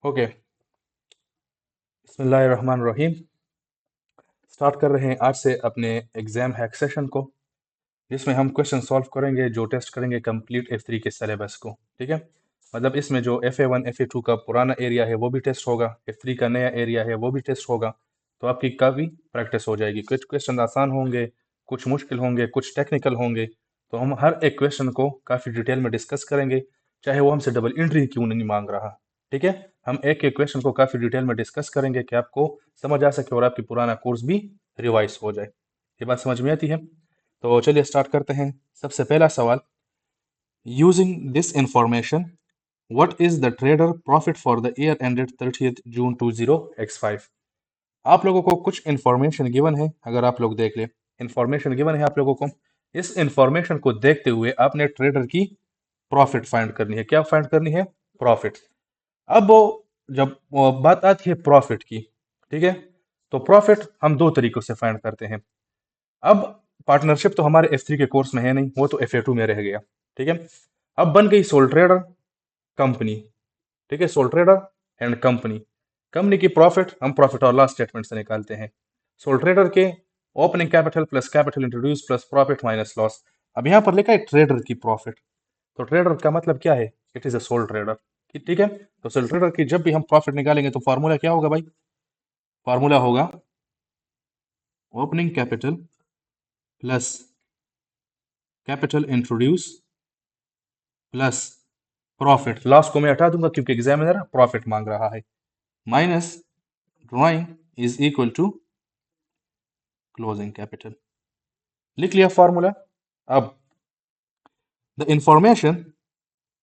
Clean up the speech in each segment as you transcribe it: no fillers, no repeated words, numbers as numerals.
Okay, बिस्मिल्लाहिर्रहमानिर्रहीम। Start कर रहे हैं आज से अपने एग्जाम हैक सेशन को, जिसमें हम क्वेश्चन सॉल्व करेंगे, जो टेस्ट करेंगे कंप्लीट F3 के सिलेबस को। ठीक है, मतलब इसमें जो FA1 FA2 का पुराना एरिया है वो भी टेस्ट होगा, F3 का नया एरिया है वो भी टेस्ट होगा। तो आपकी काफ़ी प्रैक्टिस हो जाएगी। कुछ क्वेश्चन आसान होंगे, कुछ मुश्किल होंगे, कुछ टेक्निकल होंगे। तो हम हर एक क्वेश्चन को काफ़ी डिटेल में डिस्कस करेंगे, चाहे वो हमसे डबल एंट्री क्यों नहीं मांग रहा। ठीक है, हम एक एक क्वेश्चन को काफ़ी डिटेल में डिस्कस करेंगे कि आपको समझ आ सके और आपकी पुराना कोर्स भी रिवाइज हो जाए। ये बात समझ में आती है? तो चलिए स्टार्ट करते हैं। सबसे पहला सवाल, using this information what is the trader profit for the year ended 30th June 20x5। आप लोगों को कुछ इंफॉर्मेशन गिवन है, अगर आप लोग देख ले, इंफॉर्मेशन गिवन है आप लोगों को। इस इंफॉर्मेशन को देखते हुए आपने ट्रेडर की प्रॉफिट फाइंड करनी है। क्या फाइंड करनी है? प्रॉफिट। अब वो जब वो बात आती है प्रॉफिट की, ठीक है, तो प्रॉफिट हम दो तरीकों से फाइंड करते हैं। अब पार्टनरशिप तो हमारे F3 के कोर्स में है नहीं, वो तो FA2 में रह गया। ठीक है, अब बन गई सोल ट्रेडर कंपनी। ठीक है, soul trader and company. Company की प्रॉफिट हम प्रॉफिट और लॉस स्टेटमेंट से निकालते हैं। सोल ट्रेडर के opening capital plus capital introduce plus profit minus loss. अब यहाँ पर लिखा है ट्रेडर की प्रॉफिट, तो ट्रेडर का मतलब क्या है? It is a soul trader. ठीक है, तो सोल ट्रेडर की जब भी हम प्रॉफिट निकालेंगे तो फॉर्मूला क्या होगा भाई? फॉर्मूला होगा opening capital plus capital introduce plus profit. Loss को मैं हटा दूंगा क्योंकि एग्जामिनर प्रॉफिट मांग रहा है, minus drawing is equal to closing capital. लिख लिया फॉर्मूला। अब the information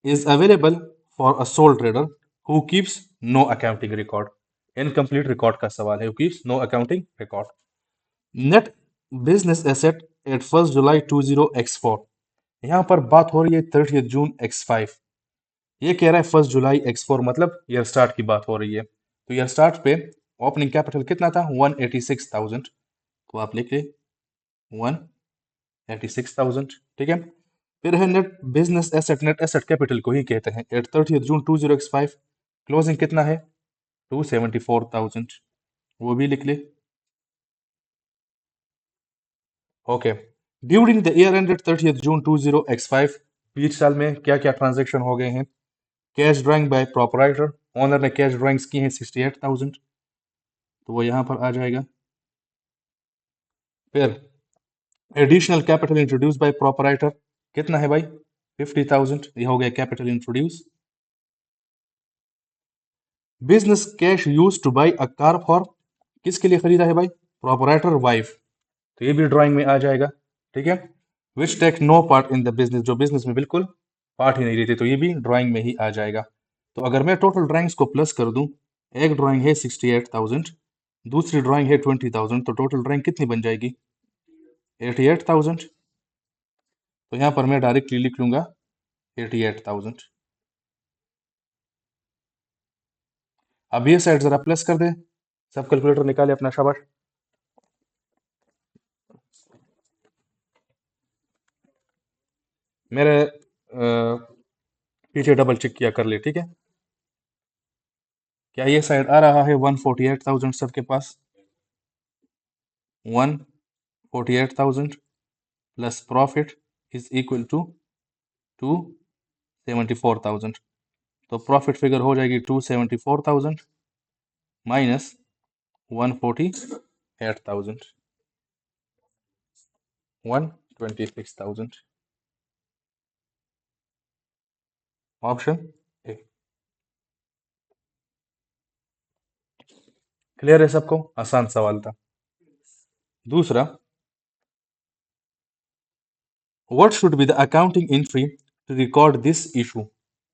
is available for a sole trader who keeps no accounting record. Incomplete record का सवाल है, who keeps no accounting record. Net business asset at 1st July 20x4। यहाँ पर बात हो रही है 30th जून x5। ये कह रहा है 1st जुलाई x4, मतलब ईयर स्टार्ट की बात हो रही है। तो ईयर स्टार्ट पे ओपनिंग कैपिटल कितना था? 186,000। तो आप लिख ले 186,000। ठीक है, फिर है net business asset. Net asset capital को ही कहते हैं। Eight 30th June 20x5 closing कितना है? 274,000। वो भी लिख ले। Okay, during the year ended 30th June 20x5, बीच साल में क्या क्या ट्रांजेक्शन हो गए हैं? Cash drawing by proprietor, owner ने कैश ड्राइंग्स की हैं 68,000, तो वो यहां पर आ जाएगा। फिर additional capital introduce by proprietor कितना है भाई? 50,000, ये हो गया capital introduce. Business cash use two by a car for, किसके लिए खरीदा है भाई? प्रोपराइटर वाइफ, तो ये भी ड्राइंग में आ जाएगा। ठीक है, which take no part in the business, जो बिजनेस में बिल्कुल पार्ट ही नहीं लेते, तो ये भी ड्राइंग में ही आ जाएगा। तो अगर मैं टोटल ड्राइंग्स को प्लस कर दूं, एक ड्राइंग है 68,000, दूसरी ड्राइंग है 20,000, तो टोटल ड्राइंग कितनी बन जाएगी? 88,000। तो यहाँ पर मैं डायरेक्टली लिख लूंगा 88,000। अब ये साइड जरा प्लस कर दे, सब कैलकुलेटर निकाले अपना, शाबाश। मेरे पीछे डबल चेक किया कर ले, ठीक है। क्या ये साइड आ रहा है 148,000 सबके पास? 148,000 plus profit is equal to 274,000। तो प्रॉफिट फिगर हो जाएगी 274,000 माइनस 148,000, 126,000। Option A. क्लियर है सबको? आसान सवाल था। दूसरा, what should be the accounting entry to record this issue.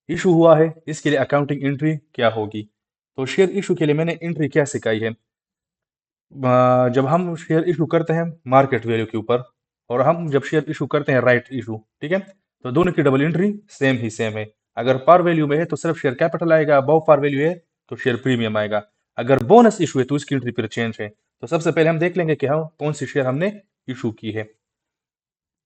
Issue हुआ है, इसके लिए अकाउंटिंग एंट्री क्या होगी? तो शेयर इशू के लिए मैंने एंट्री क्या सिखाई है? जब हम शेयर इशू करते हैं मार्केट वैल्यू के ऊपर, और हम जब शेयर इशू करते हैं राइट इशू, ठीक है, तो दोनों की डबल एंट्री सेम ही सेम है। अगर पार वैल्यू में है तो सिर्फ शेयर कैपिटल आएगा, अबव पार वैल्यू है तो शेयर प्रीमियम आएगा। अगर बोनस इशू है तो इसकी एंट्री फिर चेंज है। तो सबसे पहले हम देख लेंगे कि हाँ कौन सी शेयर हमने इशू की है।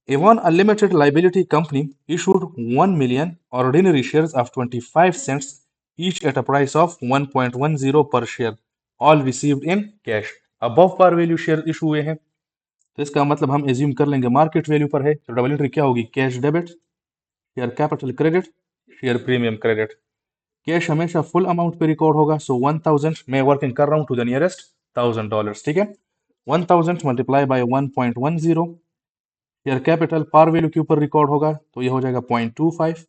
Avon Unlimited Liability Company issued 1 million ordinary shares of 25 cents each at a price of 1.10 per share, all received in cash. above par value share issue हुए हैं, तो इसका मतलब हम एज्यूम कर लेंगे मार्केट वैल्यू पर है, तो डबल एंट्री क्या होगी, cash debit, share capital credit, share premium credit. Cash हमेशा फुल अमाउंट पे रिकॉर्ड होगा, सो 1000, मैं वर्किंग कर रहा हूं टू द नियरेस्ट $1000, ठीक है। 1000 multiply by 1.10, share capital par value के ऊपर रिकॉर्ड होगा, तो ये हो जाएगा 0.25,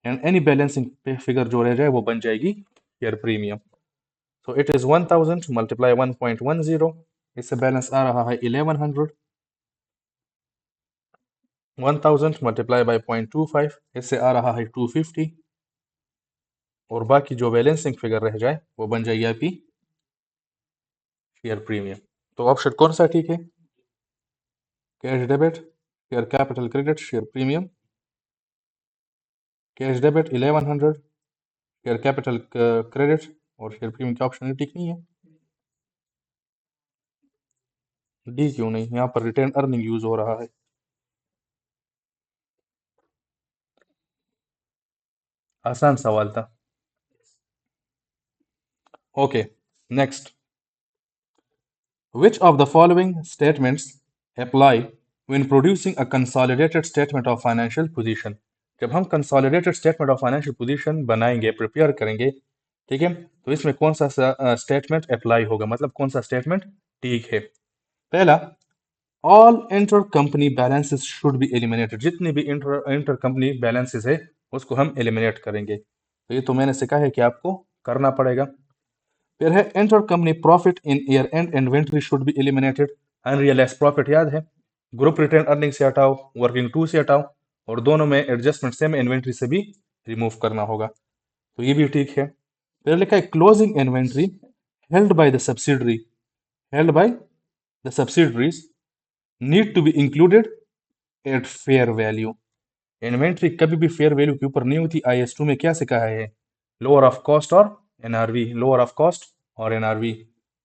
एंड एनी बैलेंसिंग फिगर जो रह जाए वो बन जाएगी share premium. So it is 1000 multiply 1.10, इससे बैलेंस आ रहा है 1100। 1000 मल्टीप्लाई बाय 0.25, इससे आ रहा है 250, और बाकी जो बैलेंसिंग फिगर रह जाए वो बन जाएगी आपकी शेयर प्रीमियम। तो ऑप्शन कौन सा ठीक है, cash debit, share capital credit, share premium. Cash debit 1100, share capital credit और शेयर प्रीमियम का ऑप्शन ठीक नहीं है। डी क्यों नहीं, यहाँ पर रिटेन अर्निंग यूज हो रहा है। आसान सवाल था। Okay, next, which of the following statements apply when producing a consolidated statement of financial position? जब हम consolidated statement of financial position बनाएंगे, प्रिपेयर करेंगे, ठीक है, तो इसमें कौन सा स्टेटमेंट अप्लाई होगा, मतलब कौन सा स्टेटमेंट ठीक है। पहला, all inter company balances should be eliminated, जितने भी इंटर कंपनी बैलेंसेस है उसको हम एलिमिनेट करेंगे, तो ये तो मैंने सिखा है कि आपको करना पड़ेगा। फिर है inter company profit in year and inventory should be eliminated, unrealised profit याद है, ग्रुप रिटेन अर्निंग से हटाओ, वर्किंग टू से हटाओ, और दोनों में एडजस्टमेंट सेम इन्वेंट्री से भी रिमूव करना होगा, तो ये भी ठीक है। फिर लिखा है closing inventory held by the subsidiary, held by the subsidiaries need to be included at fair value. Inventory कभी भी फेयर वैल्यू के ऊपर नहीं होती। IS2 में क्या सिखाया है, लोअर ऑफ कॉस्ट और NRV, लोअर ऑफ कॉस्ट और NRV,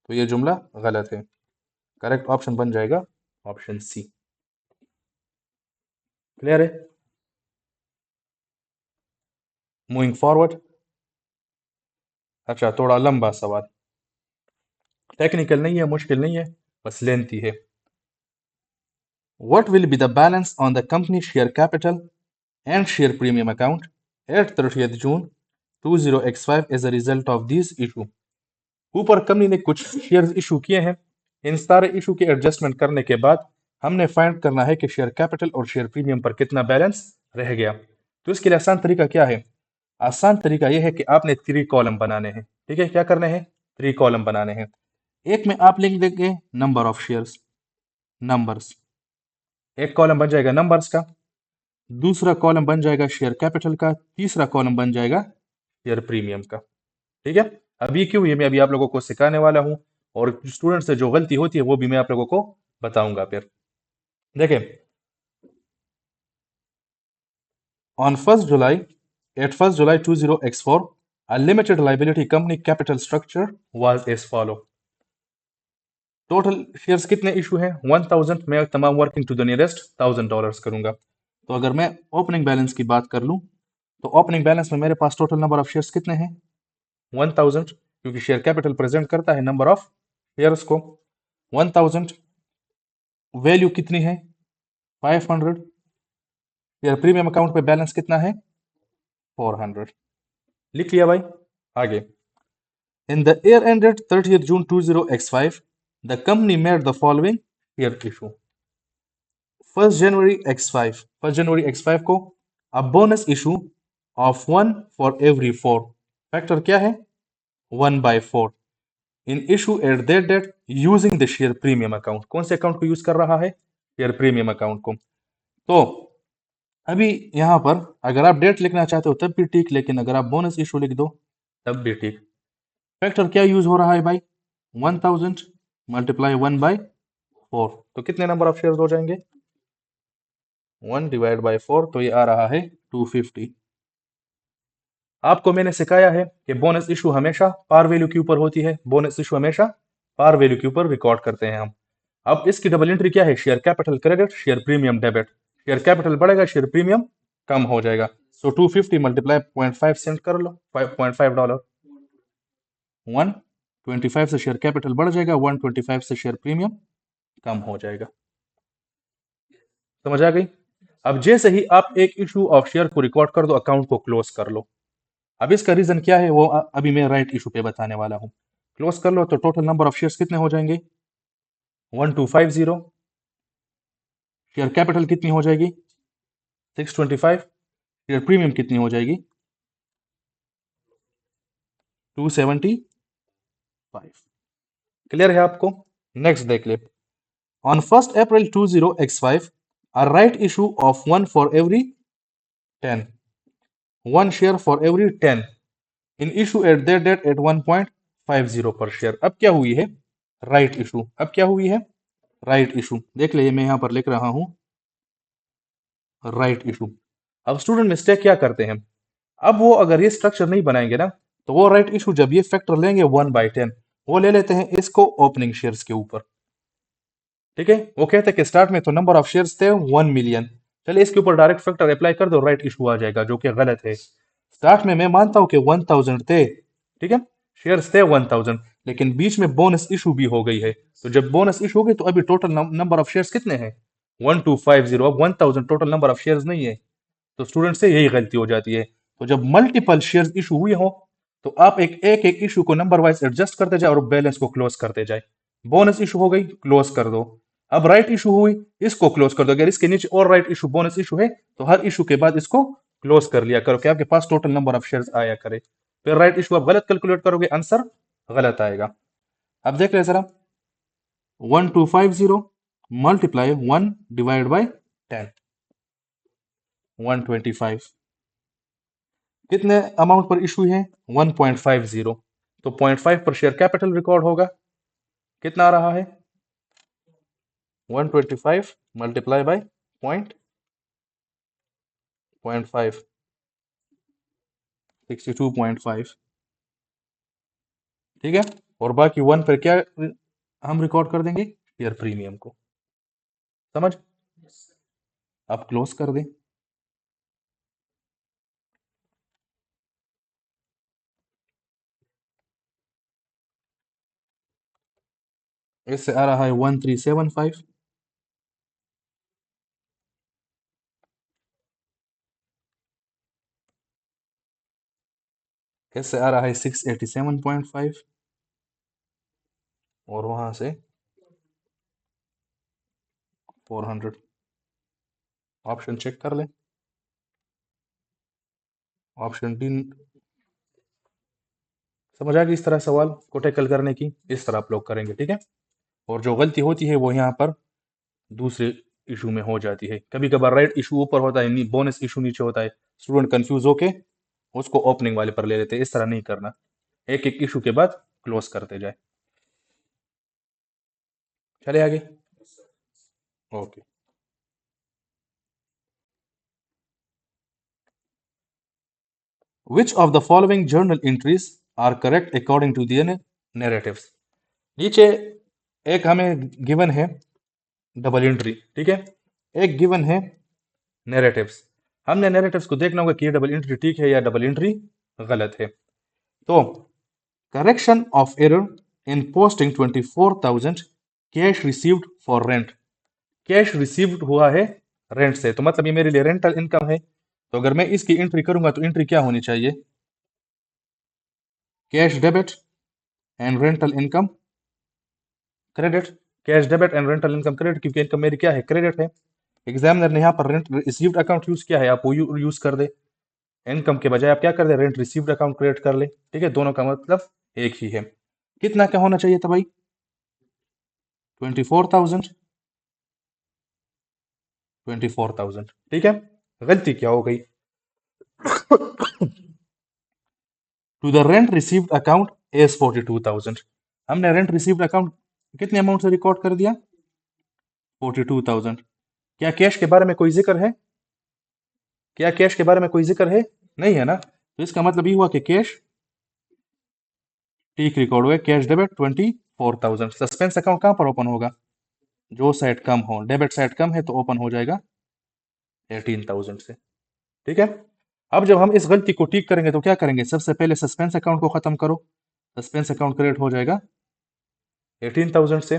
तो ये जुमला गलत है। करेक्ट ऑप्शन बन जाएगा ऑप्शन सी। क्लियर है, मूविंग फॉरवर्ड। अच्छा, थोड़ा लंबा सवाल, टेक्निकल नहीं है, मुश्किल नहीं है, बस लेंथी है। What will be the balance on the company share capital and share premium account at 30th June 20x5 as a result of these issue? ऊपर कंपनी ने कुछ शेयर्स इशू किए हैं, इन सारे इशू के एडजस्टमेंट करने के बाद हमने फाइंड करना है कि शेयर कैपिटल और शेयर प्रीमियम पर कितना बैलेंस रह गया। तो इसके लिए आसान तरीका क्या है, आसान तरीका यह है कि आपने 3 कॉलम बनाने हैं, ठीक है, क्या करने हैं, 3 कॉलम बनाने हैं। एक में आप लिख देंगे नंबर ऑफ शेयर्स, नंबर्स, एक कॉलम बन जाएगा नंबर्स का, दूसरा कॉलम बन जाएगा शेयर कैपिटल का, तीसरा कॉलम बन जाएगा शेयर प्रीमियम का, ठीक है। अभी क्यों, ये मैं अभी आप लोगों को सिखाने वाला हूं, और स्टूडेंट से जो गलती होती है वो भी मैं आप लोगों को बताऊंगा। फिर देखें, on 1st July 20x4 a limited liability company capital structure was as follow। Total shares कितने इशू हैं, 1000, मैं तमाम वर्किंग टू द नियरेस्ट $1000 करूंगा। तो अगर मैं ओपनिंग बैलेंस की बात कर लूं, तो ओपनिंग बैलेंस में मेरे पास टोटल नंबर ऑफ शेयर्स कितने हैं, 1000, क्योंकि शेयर कैपिटल प्रेजेंट करता है नंबर ऑफ शेयर्स को। 1000 वैल्यू कितनी है, 500, शेयर प्रीमियम अकाउंट पे बैलेंस कितना है, 400। लिख लिया भाई, आगे। In the year ended 30th June 20x5, the company made the following share issue। 1st January x5 को a bonus issue of 1 for every 4, factor क्या है, 1/4, in issue at that date using the share premium account. कौन से account को use कर रहा है, share premium account को। तो अभी यहां पर अगर आप डेट लिखना चाहते हो तब भी ठीक, लेकिन अगर आप बोनस इशू लिख दो तब भी ठीक। फैक्टर क्या यूज हो रहा है भाई, 1000 मल्टीप्लाई 1/4, तो कितने नंबर ऑफ शेयर्स हो जाएंगे, 1/4, तो ये आ रहा है 250। आपको मैंने सिखाया है कि बोनस इशू हमेशा पार वैल्यू के ऊपर होती है, बोनस इशू हमेशा पार वैल्यू के ऊपर रिकॉर्ड करते हैं हम। अब इसकी डबल एंट्री क्या है, share capital credit, share premium debit, share capital बढ़ेगा, शेयर प्रीमियम कम हो जाएगा। सो 250 मल्टीप्लाई 0.5 सेंट कर लो, $5.5, 125 से शेयर कैपिटल बढ़ जाएगा, 125 से शेयर प्रीमियम कम हो जाएगा। समझ आ गई? अब जैसे ही आप एक इशू ऑफ शेयर को रिकॉर्ड कर दो, अकाउंट को क्लोज कर लो। अब इसका रीजन क्या है वो अभी मैं राइट इशू पे बताने वाला हूं। क्लोज कर लो तो टोटल नंबर ऑफ शेयर्स कितने हो जाएंगे? 1250। शेयर कैपिटल कितनी हो जाएगी? 625। शेयर प्रीमियम कितनी हो जाएगी? 275। क्लियर है आपको? नेक्स्ट देख ले। On 1st April 20x5 a right issue of 1 for every 10, 1 share for every 10 in issue at that date at 1.50 per share। अब क्या हुई है? Right issue. अब क्या हुई है? Right issue. देख ले मैं यहां पर लिख रहा हूं राइट इशू। अब स्टूडेंट मिस्टेक क्या करते हैं, अब वो अगर ये स्ट्रक्चर नहीं बनाएंगे ना तो वो राइट इशू जब ये फैक्टर लेंगे 1/10 वो ले लेते हैं इसको ओपनिंग शेयर्स के ऊपर। ठीक है, वो कहते हैं कि स्टार्ट में तो नंबर ऑफ शेयर्स थे 1 मिलियन, चलिए इसके ऊपर डायरेक्ट फैक्टर अप्लाई कर दो, राइट इशू आ जाएगा, जो कि गलत है। स्टार्ट में मैं मानता हूं कि 1000 थे, ठीक है, शेयर्स थे 1000, लेकिन बीच में बोनस इशू भी हो गई है, तो जब बोनस इशू हो गई तो अभी टोटल नंबर ऑफ शेयर्स कितने हैं? 1250। अब 1000 टोटल नंबर ऑफ शेयर्स नहीं है, तो स्टूडेंट से यही गलती हो जाती है। तो जब मल्टीपल शेयर्स इशू हुए हो तो आप एक इशू को नंबर वाइज एडजस्ट करते जाए और बैलेंस को क्लोज करते जाए। बोनस इशू हो गई, क्लोज कर दो। अब राइट इशू हुई, इसको क्लोज कर दो। अगर इसके नीचे और राइट इशू बोनस इशू है तो हर इशू के बाद इसको क्लोज कर लिया करो कि आपके पास टोटल नंबर ऑफ शेयर्स आया करे। फिर राइट इशू आप गलत कैलकुलेट करोगे, आंसर गलत आएगा। अब देख रहे जरा, 1250 मल्टीप्लाई 1 डिवाइड बाई 10, 125 कितने अमाउंट पर इशू है? 1.50। तो 0.5 पर शेयर कैपिटल रिकॉर्ड होगा। कितना आ रहा है? 125 मल्टीप्लाई बाय 0.5, 62.5। ठीक है, और बाकी 1 पर क्या हम रिकॉर्ड कर देंगे? शेयर प्रीमियम को। समझ? आप क्लोज कर दें। इससे आ रहा है 1375। इससे आ रहा है 687.5, और वहां से 400। ऑप्शन चेक कर लें। Option D. समझ आ गई इस तरह सवाल को टैकल करने की? इस तरह आप लोग करेंगे, ठीक है। और जो गलती होती है वो यहाँ पर दूसरे इशू में हो जाती है। कभी कभार राइट इशू ऊपर होता है, बोनस इशू नीचे होता है, स्टूडेंट कंफ्यूज होके उसको ओपनिंग वाले पर ले लेते हैं। इस तरह नहीं करना, एक एक इशू के बाद क्लोज करते जाए। चले आगे। Okay. Which of the following journal entries are correct according to the narratives? नीचे एक हमें गिवन है डबल एंट्री, ठीक है, एक गिवन है नैरेटिव्स। हमने नैरेटिव्स को देखना होगा कि ये डबल एंट्री ठीक है या डबल एंट्री गलत है। तो correction of error in posting 24,000 cash received for rent. Cash received हुआ है रेंट से, तो मतलब ये मेरे लिए रेंटल इनकम है। तो अगर मैं इसकी एंट्री करूंगा तो एंट्री क्या होनी चाहिए? Cash debit and rental income credit. Cash debit and rental income credit, क्योंकि इनकम मेरी क्या है? क्रेडिट है। एग्जामिनर ने यहाँ पर रेंट रिसीव्ड अकाउंट यूज किया है, आप वो यूज कर दे। इनकम के बजाय आप क्या कर दे? रेंट रिसीव्ड अकाउंट क्रिएट कर ले। ठीक है, दोनों का मतलब एक ही है। कितना क्या होना चाहिए था भाई? 24,000। 24,000, ठीक है। गलती क्या हो गई? To the rent received account as 42,000। हमने रेंट रिसीव्ड अकाउंट कितने अमाउंट से रिकॉर्ड कर दिया? 42,000। क्या कैश के बारे में कोई जिक्र है? क्या कैश के बारे में कोई जिक्र है? नहीं है ना, तो इसका मतलब ये हुआ कि कैश ठीक रिकॉर्ड हुआ। Cash debit 24,000। सस्पेंस अकाउंट कहां पर ओपन होगा? जो साइड कम हो, डेबिट साइड कम है तो ओपन हो जाएगा 18,000 से। ठीक है, अब जब हम इस गलती को ठीक करेंगे तो क्या करेंगे? सबसे पहले सस्पेंस अकाउंट को खत्म करो। सस्पेंस अकाउंट क्रेडिट हो जाएगा 18,000 से।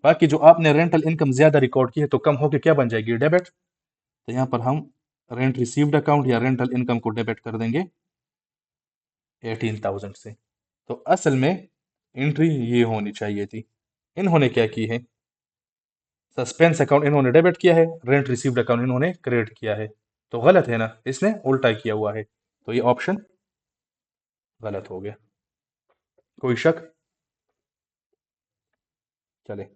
बाकी जो आपने रेंटल इनकम ज्यादा रिकॉर्ड की है तो कम होके क्या बन जाएगी, डेबिट। तो यहाँ पर हम रेंट रिसीव्ड अकाउंट या रेंटल इनकम को डेबिट कर देंगे 18,000 से। तो असल में एंट्री ये होनी चाहिए थी, इन्होंने क्या की है, सस्पेंस अकाउंट इन्होंने डेबिट किया है, रेंट रिसीव्ड अकाउंट इन्होंने क्रेडिट किया है। तो गलत है ना, इसने उल्टा किया हुआ है, तो ये ऑप्शन गलत हो गया। कोई शक? चले,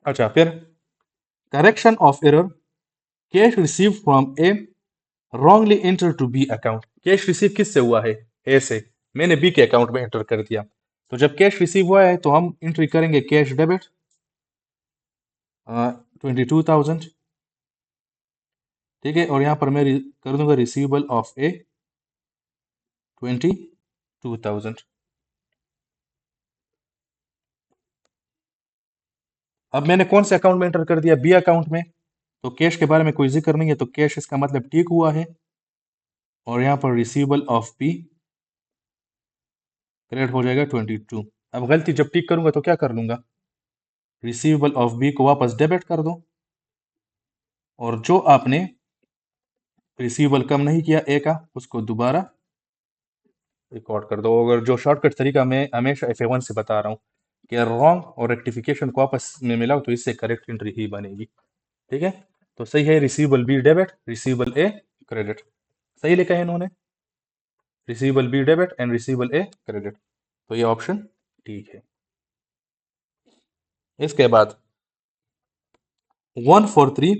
अच्छा फिर correction of error, cash receive from A wrongly enter to B account. Cash receive किससे हुआ है, ए से, मैंने बी के अकाउंट में एंटर कर दिया। तो जब कैश रिसीव हुआ है तो हम एंट्री करेंगे कैश डेबिट 22,000, ठीक है। और यहाँ पर मैं कर दूंगा रिसीवेबल ऑफ ए 22,000। अब मैंने कौन से अकाउंट में एंटर कर दिया, बी अकाउंट में। तो कैश के बारे में कोई जिक्र नहीं है, तो कैश इसका मतलब ठीक हुआ है। और यहाँ पर रिसीवेबल ऑफ बी क्रेडिट हो जाएगा 22। अब गलती जब टिक करूंगा तो क्या कर लूंगा, रिसीवेबल ऑफ बी को वापस डेबिट कर दो, और जो आपने रिसीवेबल कम नहीं किया ए का उसको दोबारा रिकॉर्ड कर दो। अगर जो शॉर्टकट तरीका मैं हमेशा F1 से बता रहा हूँ कि रॉन्ग और रेक्टिफिकेशन को आपस में मिलाओ तो इससे करेक्ट एंट्री ही बनेगी, ठीक है। तो सही है receivable B debit, receivable A credit, सही लिखा है इन्होंने, receivable B debit and receivable A credit. तो ये ऑप्शन ठीक है। इसके बाद 143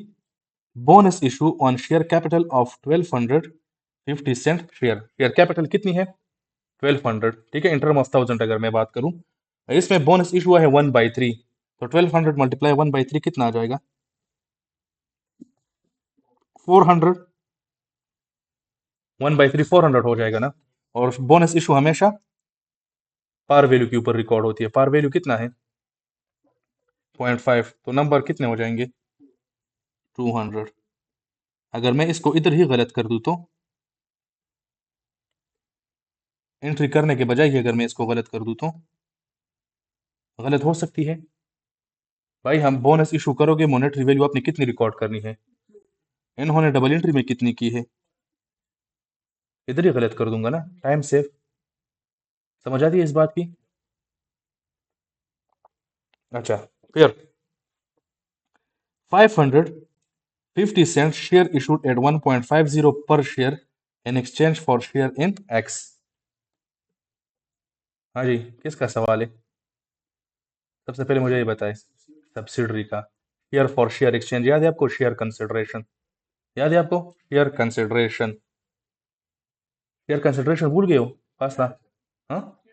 bonus issue on share capital of 1250 cent share. Share capital कितनी है, 1200, ठीक है। इन टर्म ऑफ 1000 अगर मैं बात करूं, इसमें बोनस इशू है 1/3, तो 1200 मल्टीप्लाई 1/3 कितना आ जाएगा, 400। 1/3 400 हो जाएगा ना। और बोनस इशू हमेशा पार वैल्यू के ऊपर रिकॉर्ड होती है, पार वैल्यू कितना है 0.5, तो नंबर कितने हो जाएंगे 200। अगर मैं इसको इधर ही गलत कर दूं तो, एंट्री करने के बजाय ही अगर मैं इसको गलत कर दूं तो गलत हो सकती है। भाई हम बोनस इशू करोगे, मॉनेटरी वैल्यू आपने कितनी रिकॉर्ड करनी है, इन्होंने डबल एंट्री में कितनी की है, इधर ही गलत कर दूंगा ना, टाइम सेव। समझ आती है इस बात की। अच्छा फिर 550 cents share issued at 1.50 per share in exchange for share in X। हाँ जी, किसका सवाल है, सबसे पहले मुझे ये बताए, सब्सिडरी का। शेयर फॉर शेयर एक्सचेंज याद है आपको, शेयर कंसिडरेशन याद है आपको, शेयर कंसिडरेशन, शेयर कंसिडरेशन भूल गए हो, पास था। हाँ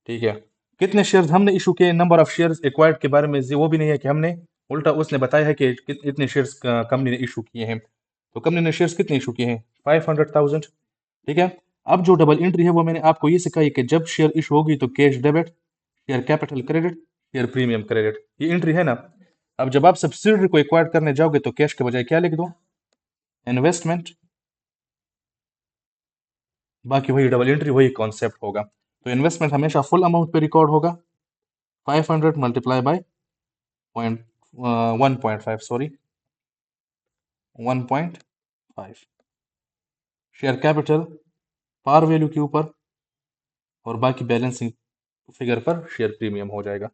ठीक है। कितने शेयर्स हमने इशू किए, नंबर ऑफ शेयर्स एक्वायर्ड के बारे में वो भी नहीं है कि हमने, उल्टा उसने बताया है कि इतने शेयर्स कंपनी ने इशू किए हैं। तो कंपनी ने शेयर्स कितने इशू किए हैं 500,000, ठीक है। अब जो डबल एंट्री है वो मैंने आपको ये सिखाई कि जब शेयर इशू होगी तो cash debit, share capital credit, share premium credit, ये एंट्री है ना। अब जब आप सब्सिडरी को एक्वायर करने जाओगे तो कैश के बजाय क्या लिख दो, इन्वेस्टमेंट। बाकी वही डबल एंट्री, वही कॉन्सेप्ट होगा। तो इन्वेस्टमेंट हमेशा फुल अमाउंट पे रिकॉर्ड होगा, 500 multiply by point 1.5, sorry 1.5, share capital par value के ऊपर, और बाकी बैलेंसिंग फिगर पर शेयर प्रीमियम हो जाएगा।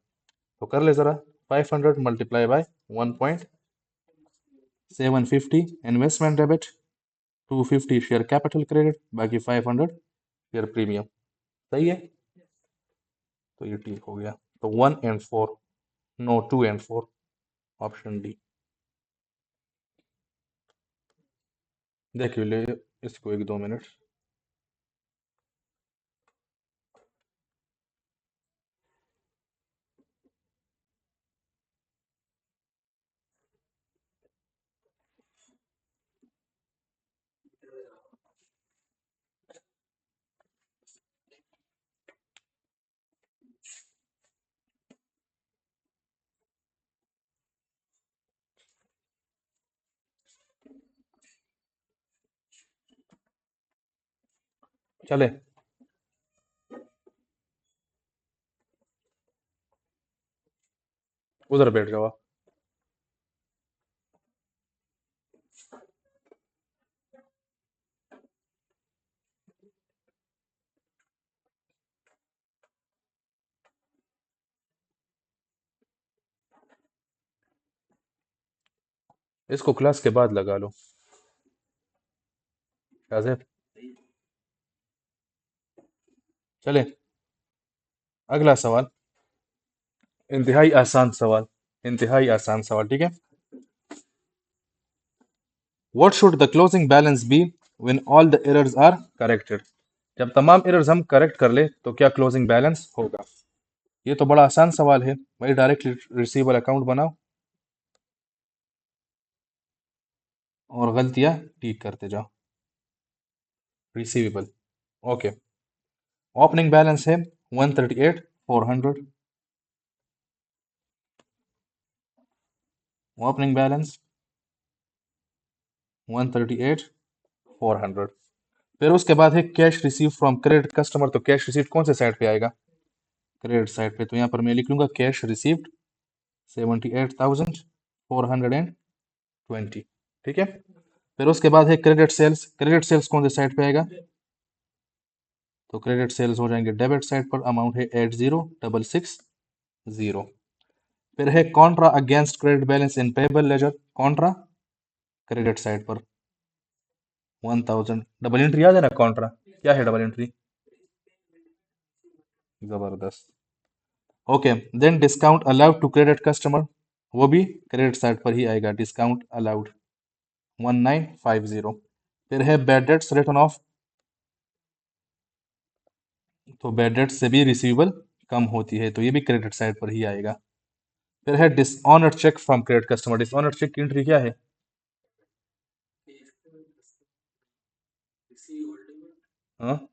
तो कर ले जरा, 500 multiply by 1.750 investment debit, 250 share capital credit, बाकी 500 शेयर प्रीमियम, सही है। तो ये ठीक हो गया। तो 1 and 4, no 2 and 4, option D. देखिए ले इसको 1-2 मिनट। चले, उधर बैठ जाओ आप। इसको क्लास के बाद लगा लो शाहजेब। चले अगला सवाल, इंतहाई आसान सवाल, इंतहाई आसान सवाल, ठीक है। What should the closing balance be when all the errors are corrected? जब तमाम एरर्स हम करेक्ट कर ले तो क्या क्लोजिंग बैलेंस होगा? ये तो बड़ा आसान सवाल है भाई, डायरेक्ट रिसीवेबल अकाउंट बनाओ और गलतियां ठीक करते जाओ। Receivable, okay. ओपनिंग बैलेंस है 138,400। Opening balance 138,400। फिर उसके बाद है cash receive from credit customer. तो कैश रिसीव कौन से साइड पे आएगा? क्रेडिट साइड पे। तो यहाँ पर मैं लिख लूंगा कैश रिसीव्ड 78,420, ठीक है। फिर उसके बाद है क्रेडिट सेल्स। क्रेडिट सेल्स कौन से साइड पे आएगा? तो क्रेडिट सेल्स हो जाएंगे डेबिट साइड पर, अमाउंट है 80,660। फिर है कॉन्ट्रा अगेंस्ट क्रेडिट बैलेंस इन payable laser. Contra credit side पर 1000। डबल एंट्री याद है ना कॉन्ट्रा? क्या है डबल एंट्री? जबरदस्त। Okay, then discount allowed to credit customer, वो भी क्रेडिट साइड पर ही आएगा, डिस्काउंट अलाउड 1950। फिर है बैड डेट्स रिटर्न ऑफ। तो बैड डेट से भी रिसीवेबल कम होती है, तो ये भी क्रेडिट साइड पर ही आएगा। फिर है dishonoured cheque from credit customer. Dishonoured cheque की एंट्री क्या है? हाँ,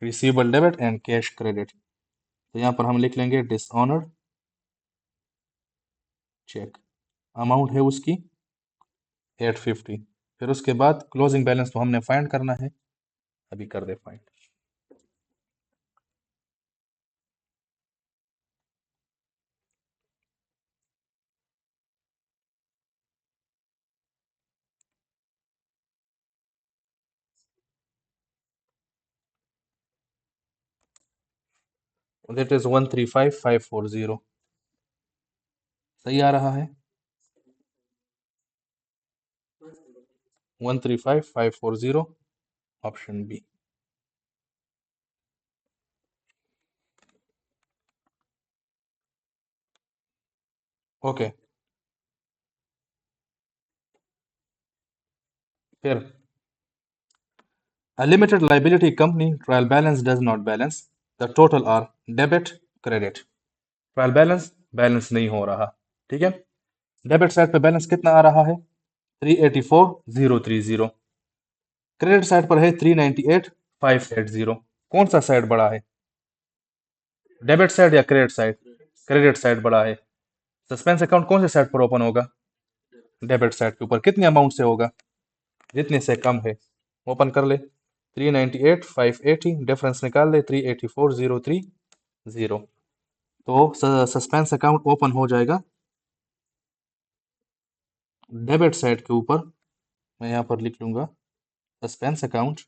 receivable debit and cash credit. तो यहाँ पर हम लिख लेंगे डिसऑनर्ड चेक, अमाउंट है उसकी 850। फिर उसके बाद क्लोजिंग बैलेंस तो हमने फाइंड करना है, अभी कर दे फाइंड। That is 135,540। सही आ रहा है? 135,540, ऑप्शन बी। ओके, फिर a limited liability company trial balance does not balance, the total are debit credit। Trial balance balance नहीं हो रहा, ठीक है। डेबिट साइड पे बैलेंस कितना आ रहा है? 384,030। क्रेडिट साइड पर है 398,580। कौन सा साइड बड़ा है? डेबिट साइड या क्रेडिट साइड? क्रेडिट साइड बड़ा है। सस्पेंस अकाउंट कौन से साइड पर ओपन होगा? डेबिट साइड के ऊपर। कितनी अमाउंट से होगा? जितने से कम है। ओपन कर ले, 398,580, डिफरेंस निकाल ले 384,030। तो सस्पेंस अकाउंट ओपन हो जाएगा डेबिट साइड के ऊपर। मैं यहाँ पर लिख लूंगा सस्पेंस अकाउंट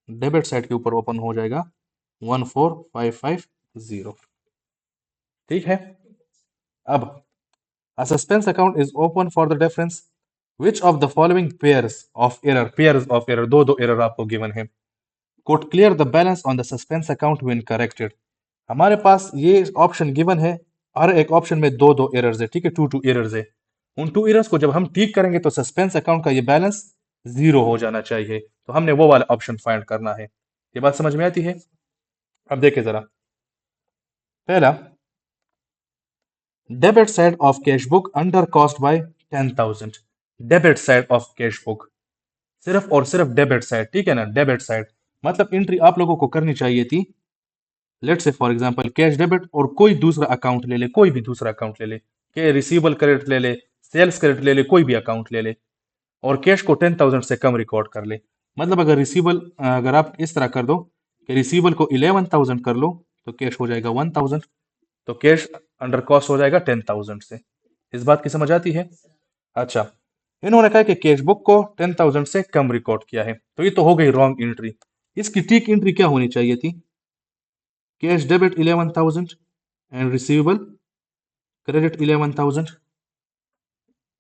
डेबिट साइड के ऊपर ओपन हो जाएगा 14,550, ठीक है। अब a suspense account is open for the difference which of the following pairs of error, दो एरर आपको गिवन है, could clear the balance on the suspense account when corrected। हमारे पास ये ऑप्शन गिवन है, हर एक ऑप्शन में दो एरर्स है, ठीक है, टू एरर्स है। उन टू एरर्स को जब हम ठीक करेंगे तो सस्पेंस अकाउंट का ये बैलेंस 0 हो जाना चाहिए। तो हमने वो वाला ऑप्शन फाइंड करना है। ये बात समझ में आती है? अब देखें जरा। पहला, debit side of cash book under cost by 10,000। Debit side of cash book, सिर्फ और सिर्फ डेबिट साइड, ठीक है ना, डेबिट साइड। मतलब एंट्री आप लोगों को करनी चाहिए थी, लेट से फॉर एग्जांपल कैश डेबिट और कोई दूसरा अकाउंट ले ले, कोई भी दूसरा अकाउंट ले ले, के रिसीवेबल क्रेडिट ले ले, सेल्स क्रेडिट ले ले, कोई भी अकाउंट ले ले, और कैश को 10,000 से कम रिकॉर्ड कर ले। मतलब अगर रिसीवेबल, अगर आप इस तरह कर दो कि रिसीवेबल को 11,000 कर लो तो कैश हो जाएगा 1,000। तो कैश अंडर कॉस्ट हो जाएगा 10,000 से। इस बात की समझ आती है? अच्छा, इन्होंने कहा कि कैश बुक को 10,000 से कम रिकॉर्ड किया है, तो ये तो हो गई रॉन्ग एंट्री। इसकी ठीक एंट्री क्या होनी चाहिए थी? Cash debit 11,000 and receivable credit 11,000।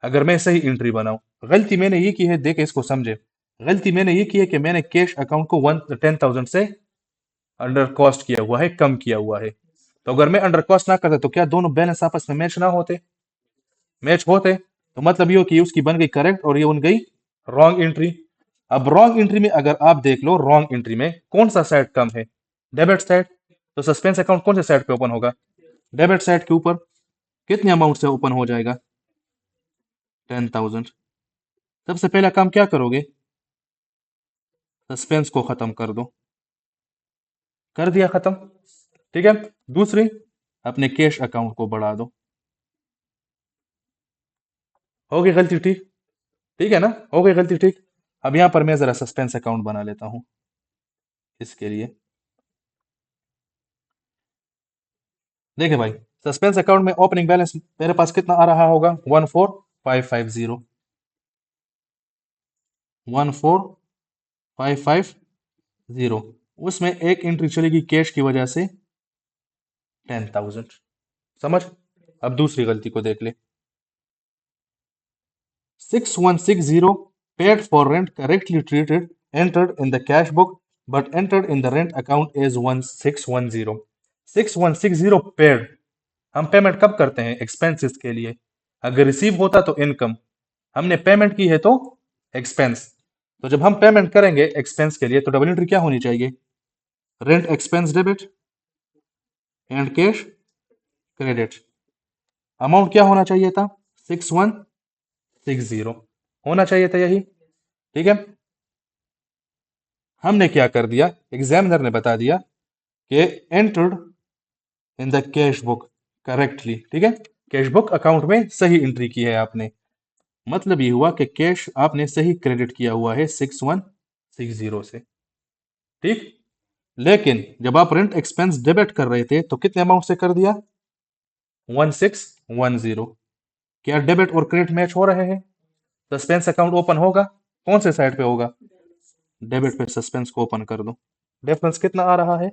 अगर मैं सही एंट्री बनाऊं, गलती मैंने ये की है, देखे इसको समझे। गलती मैंने ये की है कि मैंने कैश अकाउंट को 10,000 से अंडर कॉस्ट किया हुआ है, कम किया हुआ है। तो अगर मैं अंडर कॉस्ट ना करता तो क्या दोनों बैलेंस आपस में मैच ना होते? मैच होते। तो मतलब ये हो कि उसकी बन गई करेक्ट और ये बन गई रॉन्ग एंट्री। अब रॉन्ग एंट्री में अगर आप देख लो, रॉन्ग एंट्री में कौन सा साइड कम है? Debit side. तो सस्पेंस अकाउंट कौन से साइड पे ओपन होगा? डेबिट साइड के ऊपर। कितने अमाउंट से ओपन हो जाएगा? 10,000। सबसे पहला काम क्या करोगे? सस्पेंस को खत्म कर दो। कर दिया खत्म। ठीक है। दूसरी, अपने कैश अकाउंट को बढ़ा दो। हो गई गलती ठीक? ठीक है ना? हो गई गलती ठीक। अब यहां पर मैं जरा सस्पेंस अकाउंट बना लेता हूं इसके लिए। देखिए भाई, सस्पेंस अकाउंट में ओपनिंग बैलेंस मेरे पास कितना आ रहा होगा? 14,550। 14,550। उसमें एक एंट्री चलेगी कैश की वजह से 10,000। समझ? अब दूसरी गलती को देख ले। 6160 paid for rent correctly treated, entered in the cash book, but entered in the rent account as 1610। 6160 paid. हम पेमेंट कब करते हैं? एक्सपेंसेस के लिए। अगर रिसीव होता तो इनकम, हमने पेमेंट की है तो एक्सपेंस। तो जब हम पेमेंट करेंगे एक्सपेंस के लिए तो डबल एंट्री क्या होनी चाहिए? Rent expense debit and cash credit. Amount क्या होना चाहिए था? 6160 होना चाहिए था, यही। ठीक है। हमने क्या कर दिया? एग्जामिनर ने बता दिया कि entered in the cash book correctly. ठीक है। कैश बुक अकाउंट में सही एंट्री की है आपने। मतलब ये हुआ कि कैश आपने सही क्रेडिट किया हुआ है 6160 से। ठीक। लेकिन जब आप रेंट एक्सपेंस डेबिट कर रहे थे तो कितने अमाउंट से कर दिया? 1610। क्या डेबिट और क्रेडिट मैच हो रहे हैं? सस्पेंस अकाउंट ओपन होगा, कौन से साइड पे होगा? डेबिट पे सस्पेंस को ओपन कर दो। डिफरेंस कितना आ रहा है?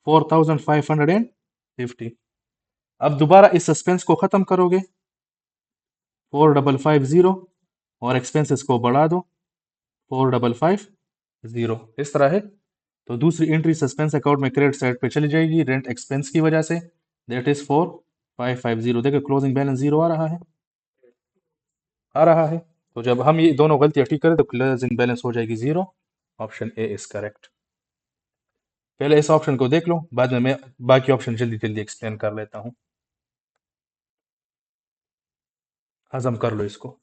4,550। अब दोबारा इस सस्पेंस को खत्म करोगे, 4,550 और एक्सपेंसेस को बढ़ा दो 4,550। इस तरह है। तो दूसरी एंट्री सस्पेंस अकाउंट में क्रेडिट साइड पे चली जाएगी रेंट एक्सपेंस की वजह से। That is 4,550। देखो क्लोजिंग बैलेंस जीरो आ रहा है। आ रहा है। तो जब हम ये दोनों गलतियां ठीक करें तो क्लोजिंग बैलेंस हो जाएगी zero. Option A is correct. पहले इस ऑप्शन को देख लो, बाद में मैं बाकी ऑप्शन जल्दी जल्दी एक्सप्लेन कर लेता हूँ। हजम कर लो इसको।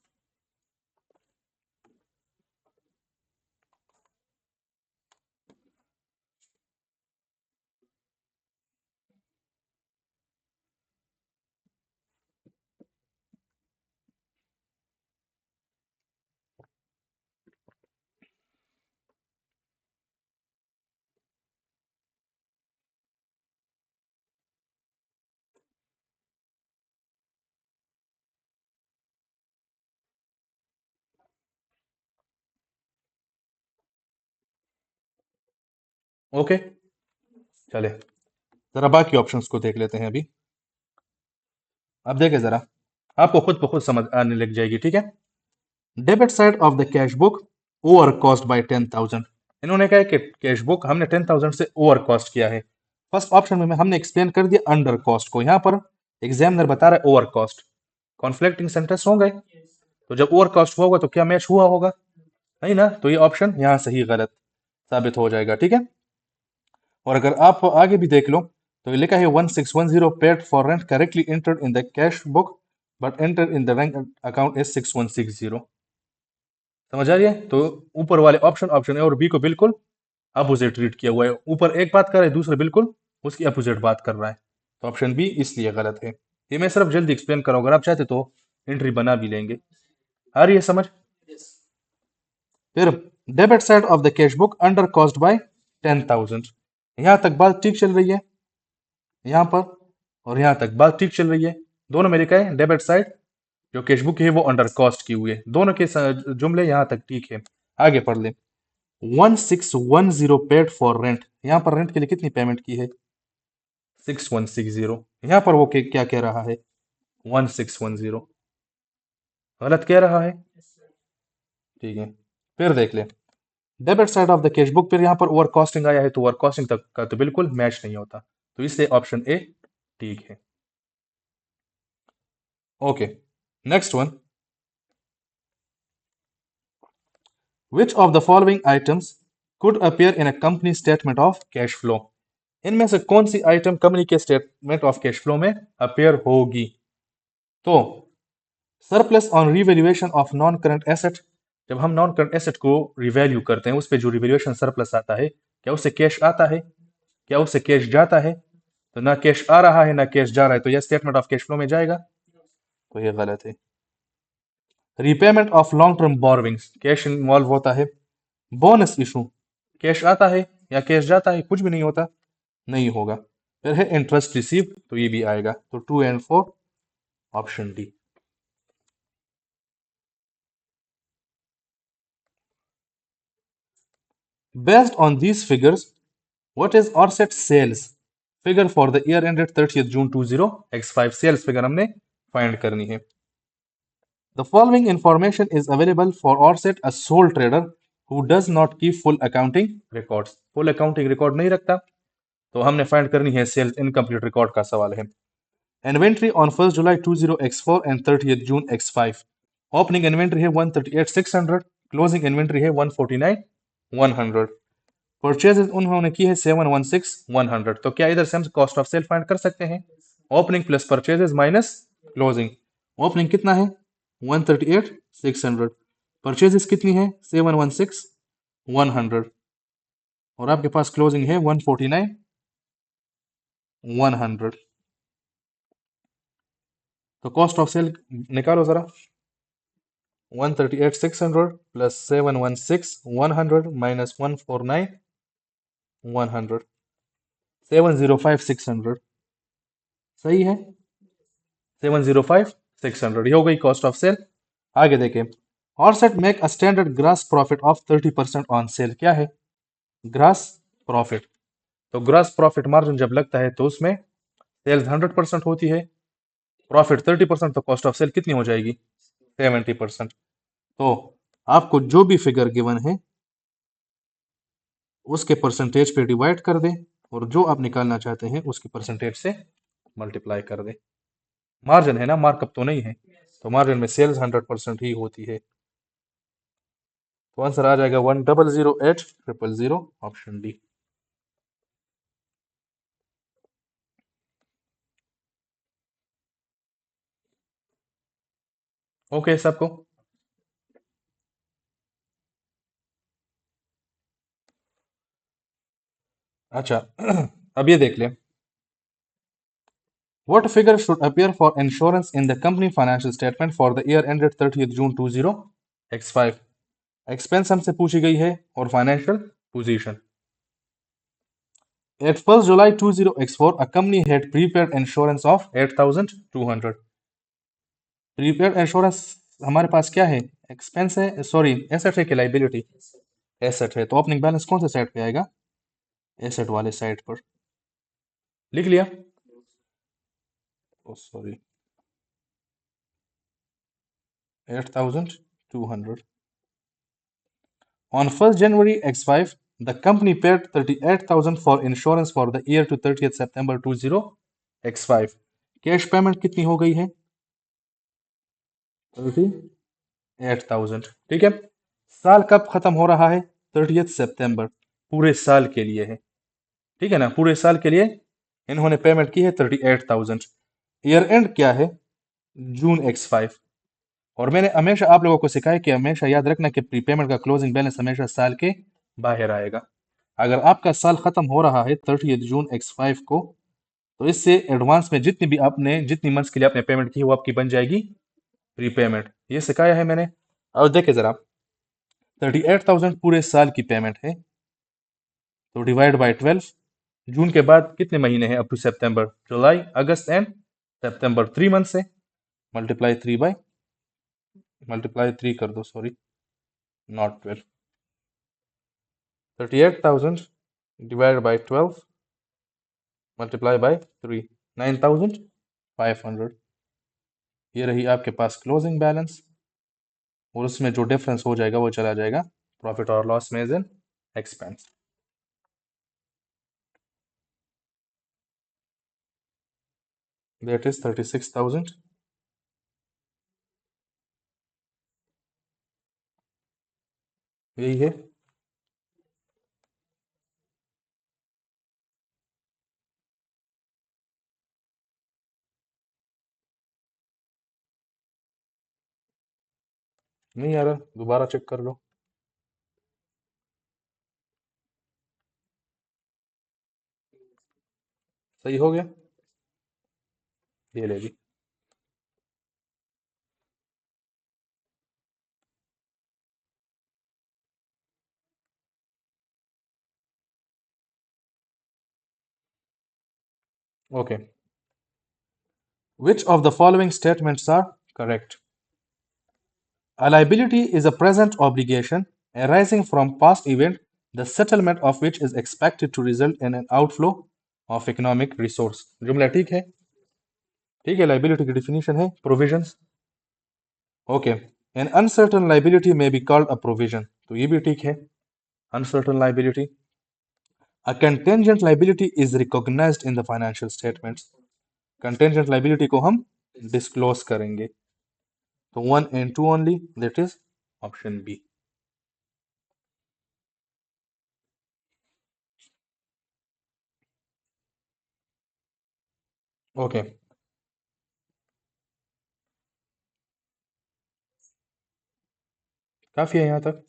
ओके, चले जरा बाकी ऑप्शंस को देख लेते हैं अभी। अब देखें जरा, आपको खुद ब खुद समझ आने लग जाएगी। ठीक है। Debit side of the cash book over cost by 10,000। इन्होंने कहा है कि कैश बुक हमने 10,000 से ओवर कॉस्ट किया है। फर्स्ट ऑप्शन में हमने एक्सप्लेन कर दिया अंडर कॉस्ट को, यहाँ पर एग्जामिनर बता रहा है ओवर कॉस्ट। कॉन्फ्लिक्टिंग सेंटेंस हो गए। तो जब ओवर कॉस्ट होगा तो क्या मैच हुआ होगा? नहीं ना। तो ये ऑप्शन यहाँ सही गलत साबित हो जाएगा। ठीक है। और अगर आप आगे भी देख लो तो ये लिखा है 1610 paid for rent correctly entered in the cash book but enter in the bank account is 6160। समझ आ रही है? तो ऊपर वाले ऑप्शन, ऑप्शन ए और बी को बिल्कुल अपोजिट रीड किया हुआ है। ऊपर एक बात कर रहा है, दूसरे बिल्कुल उसकी अपोजिट बात कर रहा है। तो ऑप्शन बी इसलिए गलत है। ये मैं सिर्फ जल्दी एक्सप्लेन करूँ, अगर आप चाहते तो एंट्री बना भी लेंगे। आ रही है समझ? फिर debit side of the cash book under cost by 10,000। यहां तक बात ठीक चल रही है, यहां पर और यहां तक बात ठीक चल रही है। दोनों में लिखा है डेबिट साइड जो कैश बुक है वो अंडर कॉस्ट की हुई है। दोनों के जुमले यहां तक ठीक है। आगे पढ़ ले। 1610 पेड फॉर रेंट, यहां पर रेंट के लिए कितनी पेमेंट की है? 6160। यहां पर वो क्या कह रहा है? 1610। गलत कह रहा है, ठीक है। फिर देख ले debit side of the cash book, फिर यहां पर ओवर कॉस्टिंग आया है तो ओवर कॉस्टिंग तक का तो बिल्कुल मैच नहीं होता, तो इसलिए ऑप्शन ए ठीक है। Okay, next one. Which of the following items could appear in a company statement of cash flow? इनमें से कौन सी आइटम कंपनी के स्टेटमेंट ऑफ कैश फ्लो में अपियर होगी? तो surplus on revaluation of non current asset, जब हम non current asset को रिवैल्यू करते हैं उस पे जो रिवैल्यूएशन सरप्लस आता है, क्या उससे कैश आता है? क्या उससे कैश जाता है? तो ना कैश आ रहा है ना कैश जा रहा है, तो यह स्टेटमेंट ऑफ कैश फ्लो में जाएगा, तो ये गलत है। Repayment of long term borrowings, cash involve होता है। बोनस इशू, कैश आता है या कैश जाता है? कुछ भी नहीं होता, नहीं होगा। फिर है इंटरेस्ट रिसीव, तो ये भी आएगा, तो 2 and 4 option D. Based on these figures what is Orset sales figure for the year ended 30th June 20x5? Sales figure हमने फाइंड करनी है। The following information is available for Orset, a sole trader who does not keep full accounting records. Full accounting record नहीं रखता, तो हमने find करनी है sales incomplete record का सवाल है। Inventory on 1st July 20x4 and 30th June x5। Opening inventory है 138,600, क्लोजिंग इन्वेंट्री है 149,100। परचेजेस उन्होंने की है 716,100। तो क्या इधर से हम कॉस्ट ऑफ सेल फाइंड कर सकते हैं? Opening plus purchases minus closing. Opening कितना है? 138,600। परचेजेस कितनी है? 716,100। और आपके पास क्लोजिंग है 149,100। तो कॉस्ट ऑफ सेल निकालो जरा। 138,600 प्लस 716,100 माइनस 149,100, 705,600। सही है, 705,600 ये हो गई कॉस्ट ऑफ सेल। आगे देखें। Orset make a standard gross profit of 30% on sale. क्या है? Gross profit. तो ग्रास प्रॉफिट मार्जिन जब लगता है तो उसमें सेल्स 100% होती है, प्रॉफिट 30%, तो कॉस्ट ऑफ सेल कितनी हो जाएगी? 70%। तो आपको जो भी फिगर गिवन है उसके परसेंटेज पे डिवाइड कर दें और जो आप निकालना चाहते हैं उसके परसेंटेज से मल्टीप्लाई कर दें। मार्जिन है ना, मार्कअप तो नहीं है, तो मार्जिन में सेल्स 100% ही होती है। तो आंसर आ जाएगा 1,008,000 ऑप्शन डी। ओके सबको। अच्छा अब ये देख ले। What figure should appear for insurance in the company financial statement for the year ended 30th June 20x5? Expense हमसे पूछी गई है और financial position. At 1st July 20x4, a company had prepaid insurance of 8,200। Prepaid insurance हमारे पास क्या है? Expense है, sorry asset है कि लाइबिलिटी? एसेट है, तो ओपनिंग बैलेंस कौन से साइड पे आएगा? एसेट वाले साइड पर। लिख लिया? Sorry 8,200। On 1st January X5, the company paid 38,000 for insurance for the year to 30th September 20x5। Cash payment कितनी हो गई है? 38,000। ठीक है। साल कब खत्म हो रहा है? 30th सितंबर। पूरे साल के लिए है, ठीक है ना, पूरे साल के लिए इन्होंने पेमेंट की है 38,000। ईयर एंड क्या है? जून x5। और मैंने हमेशा आप लोगों को सिखाया कि हमेशा याद रखना कि प्रीपेमेंट का क्लोजिंग बैलेंस हमेशा साल के बाहर आएगा। अगर आपका साल खत्म हो रहा है 30 जून x5 को, तो इससे एडवांस में जितनी भी आपने जितनी मंथ्स के लिए आपने पेमेंट की वो आपकी बन जाएगी प्रीपेमेंट। ये सिखाया है मैंने। अब देखिए जरा, 38,000 पूरे साल की पेमेंट है, तो डिवाइड बाय 12, जून के बाद कितने महीने हैं up to September? July, August and September, 3 month से मल्टीप्लाई थ्री कर दो, sorry, not 12। 38,000 divided by 12 multiply by 3, 9,500। ये रही आपके पास क्लोजिंग बैलेंस, और उसमें जो डिफरेंस हो जाएगा वो चला जाएगा प्रॉफिट और लॉस में as an expense. That is 36,000। यही है। नहीं आ रहा, दोबारा चेक कर लो। सही हो गया, ये ले ली। Okay, which of the following statements are correct? A liability is a present obligation arising from past event, the settlement of which is expected to result in an outflow of economic resource। जुमला ठीक है? ठीक है, liability की definition है provisions. Okay, an uncertain liability may be called a provision, तो ये भी ठीक है, uncertain liability. A contingent liability is recognised in the financial statements, contingent liability को हम डिस्क्लोज करेंगे, तो 1 and 2 only, that is option B। Okay, काफी है यहाँ तक।